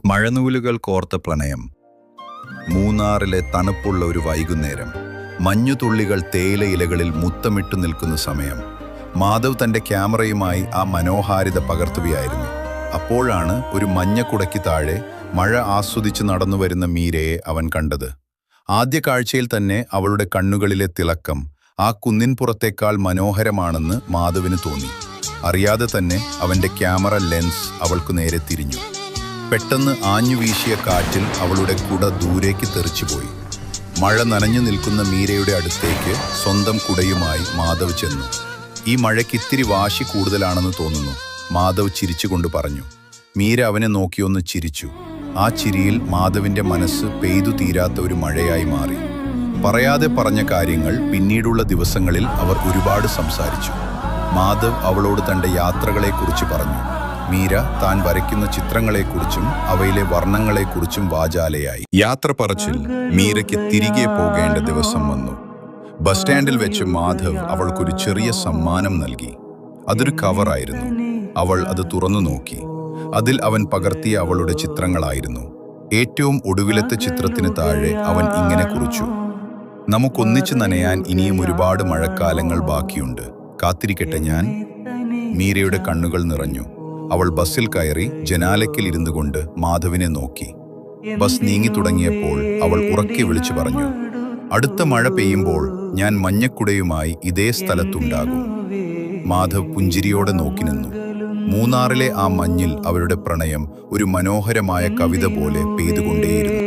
മഴനൂലുകൾ കോർത്ത പ്രണയം. മൂന്നാറിലെ തണുപ്പുള്ള ഒരു വൈകുന്നേരം. മഞ്ഞുതുള്ളികൾ തേയില ഇലകളിൽ മുത്തമിട്ടു നിൽക്കുന്ന സമയം. മാധവ് തൻ്റെ ക്യാമറയുമായി ആ മനോഹാരിത പകർത്തുകയായിരുന്നു. അപ്പോഴാണ് ഒരു മഞ്ഞക്കുടയ്ക്ക് താഴെ മഴ ആസ്വദിച്ച് നടന്നു വരുന്ന മീരയെ അവൻ കണ്ടത്. ആദ്യ കാഴ്ചയിൽ തന്നെ അവളുടെ കണ്ണുകളിലെ തിളക്കം ആ കുന്നിൻപുറത്തേക്കാൾ മനോഹരമാണെന്ന് മാധവിന് തോന്നി. അറിയാതെ തന്നെ അവൻ്റെ ക്യാമറ ലെൻസ് അവൾക്കു നേരെ തിരിഞ്ഞു. പെട്ടെന്ന് ആഞ്ഞു വീശിയ കാറ്റിൽ അവളുടെ കുട ദൂരേക്ക് തെറിച്ചുപോയി. മഴ നനഞ്ഞു നിൽക്കുന്ന മീരയുടെ അടുത്തേക്ക് സ്വന്തം കുടയുമായി മാധവ് ചെന്നു. ഈ മഴയ്ക്ക് ഇത്തിരി വാശി കൂടുതലാണെന്ന് തോന്നുന്നു, മാധവ് ചിരിച്ചുകൊണ്ട് പറഞ്ഞു. മീര അവനെ നോക്കിയൊന്ന് ചിരിച്ചു. ആ ചിരിയിൽ മാധവിൻ്റെ മനസ്സ് പെയ്തു തീരാത്ത ഒരു മഴയായി മാറി. പറയാതെ പറഞ്ഞ കാര്യങ്ങൾ പിന്നീടുള്ള ദിവസങ്ങളിൽ അവർ ഒരുപാട് സംസാരിച്ചു. മാധവ് അവളോട് തൻ്റെ യാത്രകളെക്കുറിച്ച് പറഞ്ഞു. മീര താൻ വരയ്ക്കുന്ന ചിത്രങ്ങളെക്കുറിച്ചും അവയിലെ വർണ്ണങ്ങളെക്കുറിച്ചും വാചാലയായി. യാത്ര പറച്ചിൽ മീരയ്ക്ക് തിരികെ പോകേണ്ട ദിവസം വന്നു. ബസ് സ്റ്റാൻഡിൽ വെച്ച് മാധവ് അവൾക്കൊരു ചെറിയ സമ്മാനം നൽകി. അതൊരു കവറായിരുന്നു. അവൾ അത് തുറന്നു നോക്കി. അതിൽ അവൻ പകർത്തിയ അവളുടെ ചിത്രങ്ങളായിരുന്നു. ഏറ്റവും ഒടുവിലത്തെ ചിത്രത്തിന് താഴെ അവൻ ഇങ്ങനെ കുറിച്ചു: നമുക്കൊന്നിച്ച് നനയാൻ ഇനിയും ഒരുപാട് മഴക്കാലങ്ങൾ ബാക്കിയുണ്ട്, കാത്തിരിക്കട്ടെ ഞാൻ. മീരയുടെ കണ്ണുകൾ നിറഞ്ഞു. അവൾ ബസ്സിൽ കയറി ജനാലയ്ക്കിൽ ഇരുന്നു കൊണ്ട് മാധവിനെ നോക്കി. ബസ് നീങ്ങി തുടങ്ങിയപ്പോൾ അവൾ ഉറക്കെ വിളിച്ചു പറഞ്ഞു: അടുത്ത മഴ പെയ്യുമ്പോൾ ഞാൻ മഞ്ഞക്കുടയുമായി ഇതേ സ്ഥലത്തുണ്ടാകും. മാധവ് പുഞ്ചിരിയോടെ നോക്കി നിന്നു. മൂന്നാറിലെ ആ മഞ്ഞിൽ അവരുടെ പ്രണയം ഒരു മനോഹരമായ കവിത പോലെ പെയ്തുകൊണ്ടേയിരുന്നു.